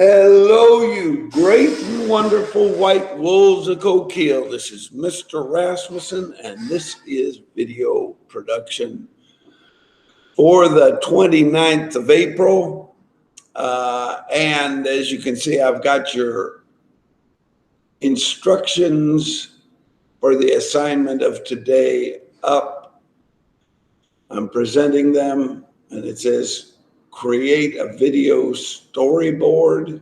Hello, you great and wonderful white wolves of Coquille. This is Mr. Rasmussen, and this is video production for the 29th of April. And as you can see, I've got your instructions for the assignment of today up. I'm presenting them, and it says, create a video storyboard.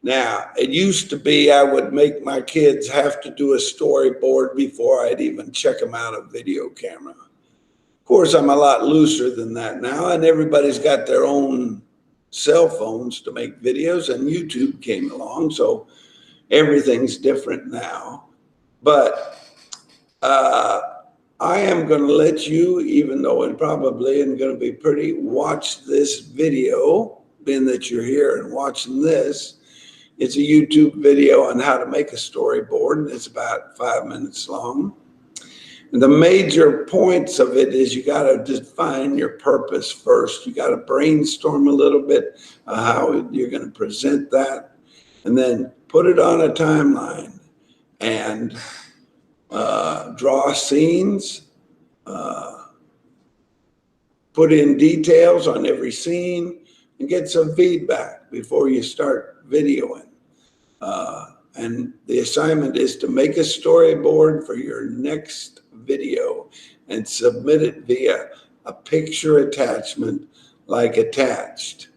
Now, it used to be I would make my kids have to do a storyboard before I'd even check them out of video camera. Of course, I'm a lot looser than that now, and everybody's got their own cell phones to make videos, and YouTube came along, so everything's different now. But I am going to let you, even though it probably isn't going to be pretty, watch this video, being that you're here and watching this. It's a YouTube video on how to make a storyboard, and it's about 5 minutes long. And the major points of it is you got to define your purpose first. You got to brainstorm a little bit how you're going to present that, and then put it on a timeline and draw scenes, put in details on every scene, and get some feedback before you start videoing. And the assignment is to make a storyboard for your next video and submit it via a picture attachment like attached,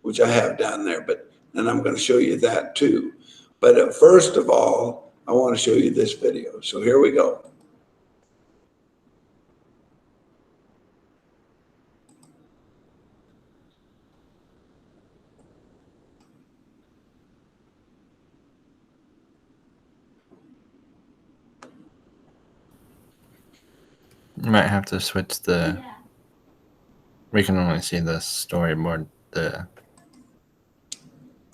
which I have down there, and I'm going to show you that too. But first of all, I want to show you this video. So here we go. You might have to switch the. We can only see the storyboard.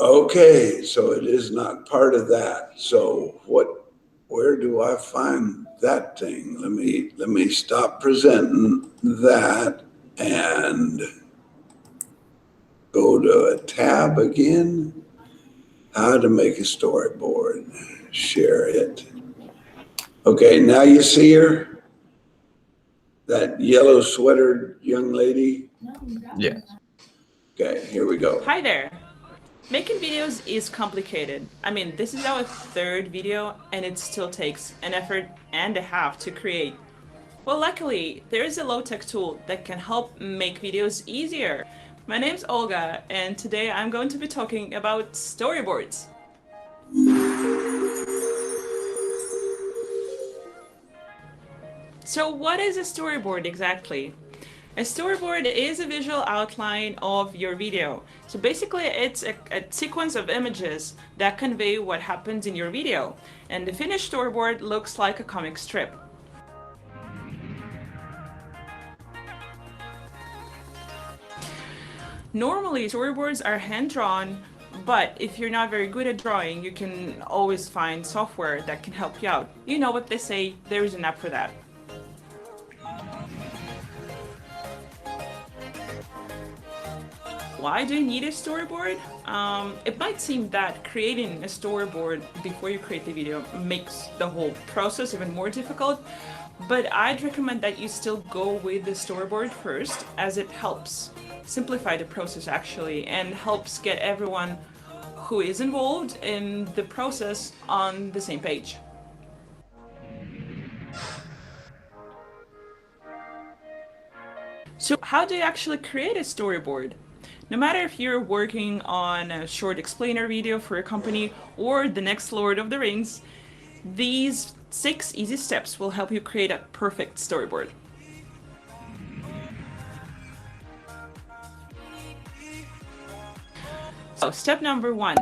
Okay, so it is not part of that. So where do I find that thing? Let me stop presenting that and go to a tab again. How to make a storyboard. Share it. Okay, now you see her? That yellow sweatered young lady? Yes. Okay, here we go. Hi there. Making videos is complicated. I mean, this is our third video and it still takes an effort and a half to create. Well, luckily, there is a low-tech tool that can help make videos easier. My name's Olga, and today I'm going to be talking about storyboards. So what is a storyboard exactly? A storyboard is a visual outline of your video. So basically it's a sequence of images that convey what happens in your video. And the finished storyboard looks like a comic strip. Normally storyboards are hand-drawn, but if you're not very good at drawing, you can always find software that can help you out. You know what they say, there is an app for that. Why do you need a storyboard? It might seem that creating a storyboard before you create the video makes the whole process even more difficult, but I'd recommend that you still go with the storyboard first, as it helps simplify the process actually, and helps get everyone who is involved in the process on the same page. So how do you actually create a storyboard? No matter if you're working on a short explainer video for a company or the next Lord of the Rings, these 6 easy steps will help you create a perfect storyboard. So step number 1,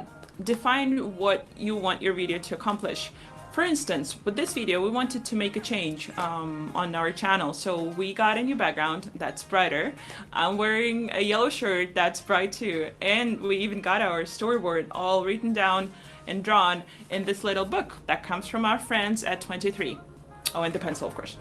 define what you want your video to accomplish. For instance, with this video, we wanted to make a change on our channel. So we got a new background that's brighter. I'm wearing a yellow shirt that's bright too. And we even got our storyboard all written down and drawn in this little book that comes from our friends at 23. Oh, and the pencil, of course.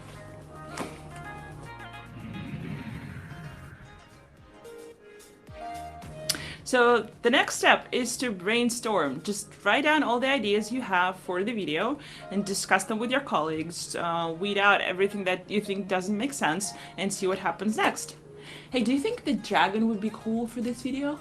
So the next step is to brainstorm. Just write down all the ideas you have for the video and discuss them with your colleagues. Weed out everything that you think doesn't make sense and see what happens next. Hey, do you think the dragon would be cool for this video?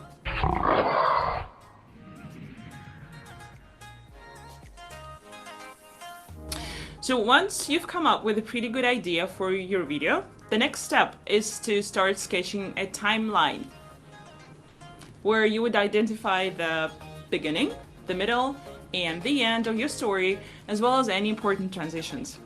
So once you've come up with a pretty good idea for your video, the next step is to start sketching a timeline where you would identify the beginning, the middle, and the end of your story, as well as any important transitions.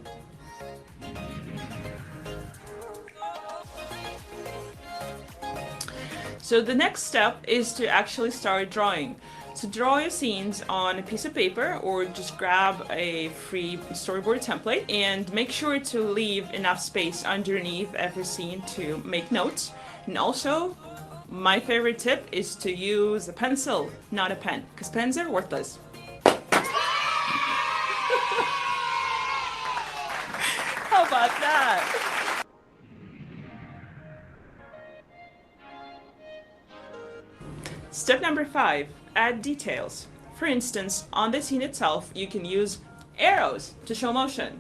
So the next step is to actually start drawing. So draw your scenes on a piece of paper or just grab a free storyboard template and make sure to leave enough space underneath every scene to make notes. And also, my favorite tip is to use a pencil, not a pen, because pens are worthless. How about that? Step number 5, add details. For instance, on the scene itself, you can use arrows to show motion.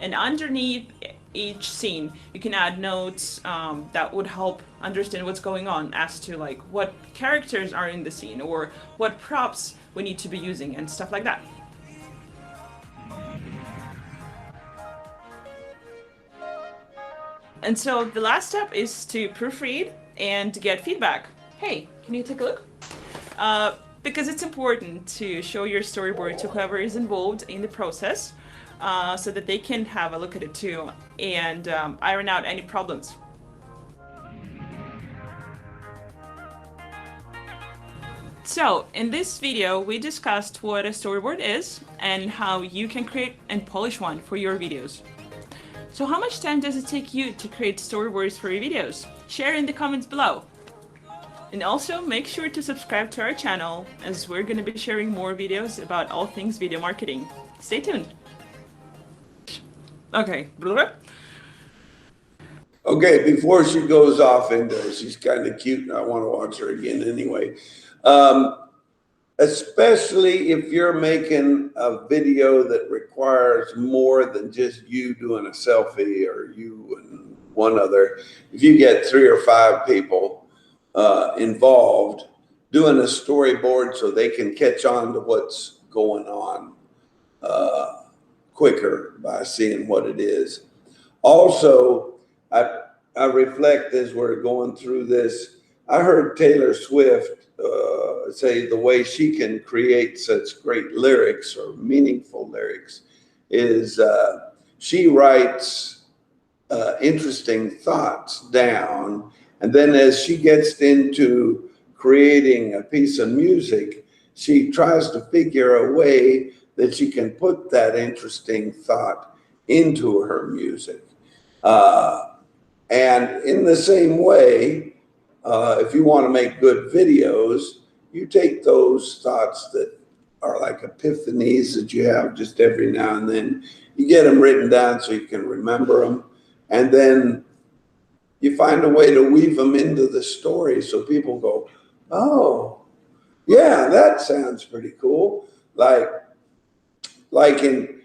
And underneath each scene, you can add notes that would help understand what's going on as to like what characters are in the scene or what props we need to be using and stuff like that. And so the last step is to proofread and get feedback. Hey, can you take a look? Because it's important to show your storyboard to whoever is involved in the process so that they can have a look at it too and iron out any problems. So in this video, we discussed what a storyboard is and how you can create and polish one for your videos. So how much time does it take you to create storyboards for your videos? Share in the comments below. And also make sure to subscribe to our channel as we're going to be sharing more videos about all things video marketing. Stay tuned. Okay. Okay, before she goes off into, she's kind of cute and I want to watch her again anyway. Especially if you're making a video that requires more than just you doing a selfie or you and one other. If you get 3 or 5 people involved, doing a storyboard so they can catch on to what's going on quicker by seeing what it is. Also, I reflect as we're going through this. I heard Taylor Swift say the way she can create such great lyrics or meaningful lyrics is she writes interesting thoughts down, and then as she gets into creating a piece of music, she tries to figure a way that she can put that interesting thought into her music. And in the same way, if you want to make good videos, you take those thoughts that are like epiphanies that you have just every now and then, you get them written down so you can remember them, and then you find a way to weave them into the story so people go, oh, yeah, that sounds pretty cool. Like in,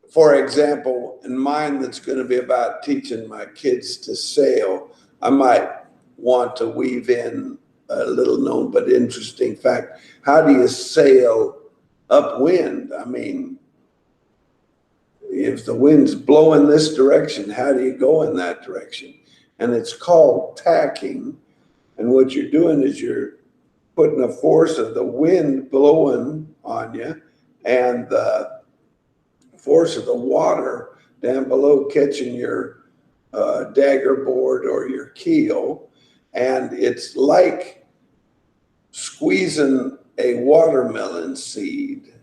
for example, in mine that's going to be about teaching my kids to sail, I might want to weave in a little known but interesting fact. How do you sail upwind? I mean, if the wind's blowing this direction, how do you go in that direction? And it's called tacking. And what you're doing is you're putting a force of the wind blowing on you and the force of the water down below catching your dagger board or your keel. And it's like squeezing a watermelon seed.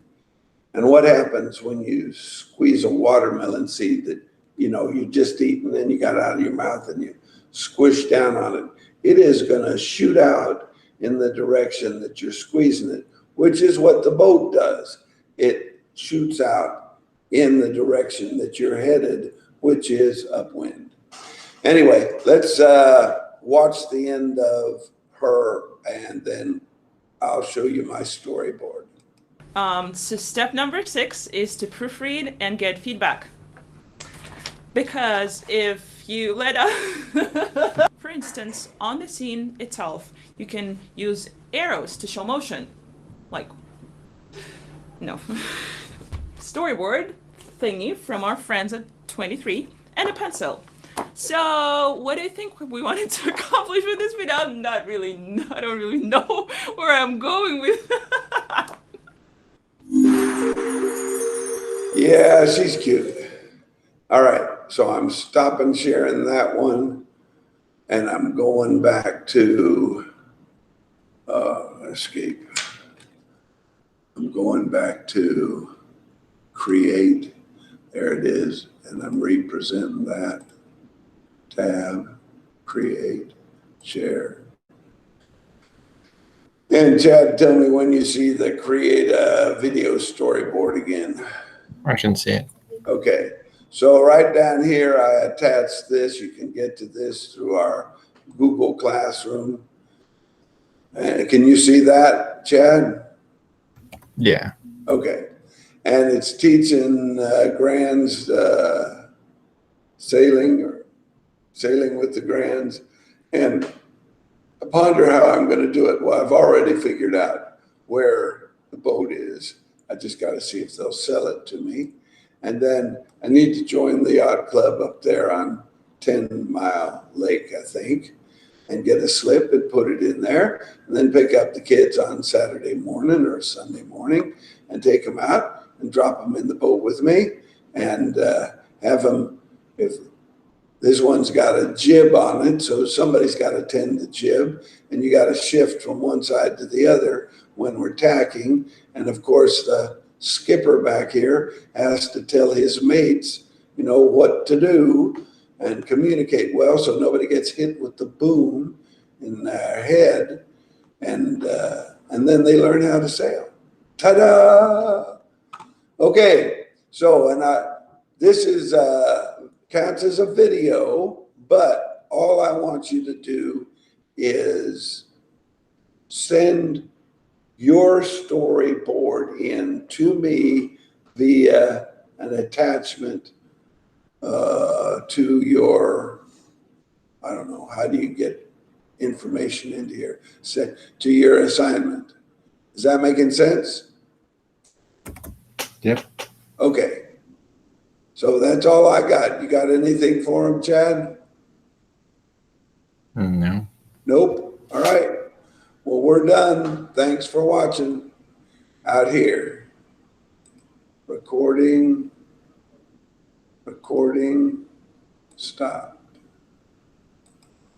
And what happens when you squeeze a watermelon seed that, you know, you just eat and then you got it out of your mouth and you squish down on it? It is going to shoot out in the direction that you're squeezing it, which is what the boat does. It shoots out in the direction that you're headed, which is upwind. Anyway, let's watch the end of her, and then I'll show you my storyboard. So step number 6 is to proofread and get feedback. Because if you let up, for instance, on the scene itself, you can use arrows to show motion. Like, no. Storyboard thingy from our friends at 23 and a pencil. So what do you think we wanted to accomplish with this video? I don't really know where I'm going with. Yeah, she's cute. All right, so I'm stopping sharing that one, and I'm going back to escape. I'm going back to create. There it is, and I'm representing that. Tab, create, share. And Chad, tell me when you see the create a video storyboard again. I can see it. Okay, so right down here, I attached this. You can get to this through our Google Classroom. Can you see that, Chad? Yeah. Okay, and it's teaching Grands sailing with the Grands. And I ponder how I'm going to do it. Well, I've already figured out where the boat is. I just got to see if they'll sell it to me. And then I need to join the yacht club up there on 10 Mile Lake, I think, and get a slip and put it in there, and then pick up the kids on Saturday morning or Sunday morning and take them out and drop them in the boat with me and have them, if this one's got a jib on it, so somebody's got to tend the jib, and you got to shift from one side to the other when we're tacking. And of course, the skipper back here has to tell his mates, you know, what to do and communicate well so nobody gets hit with the boom in their head. And then they learn how to sail. Ta-da! Okay, so this is counts as a video, but all I want you to do is send your storyboard in to me via an attachment to your, I don't know, how do you get information into here? Send to your assignment. Is that making sense? Yep. Okay. So that's all I got. You got anything for him, Chad? No. Nope. All right. Well, we're done. Thanks for watching out here. Recording, stop.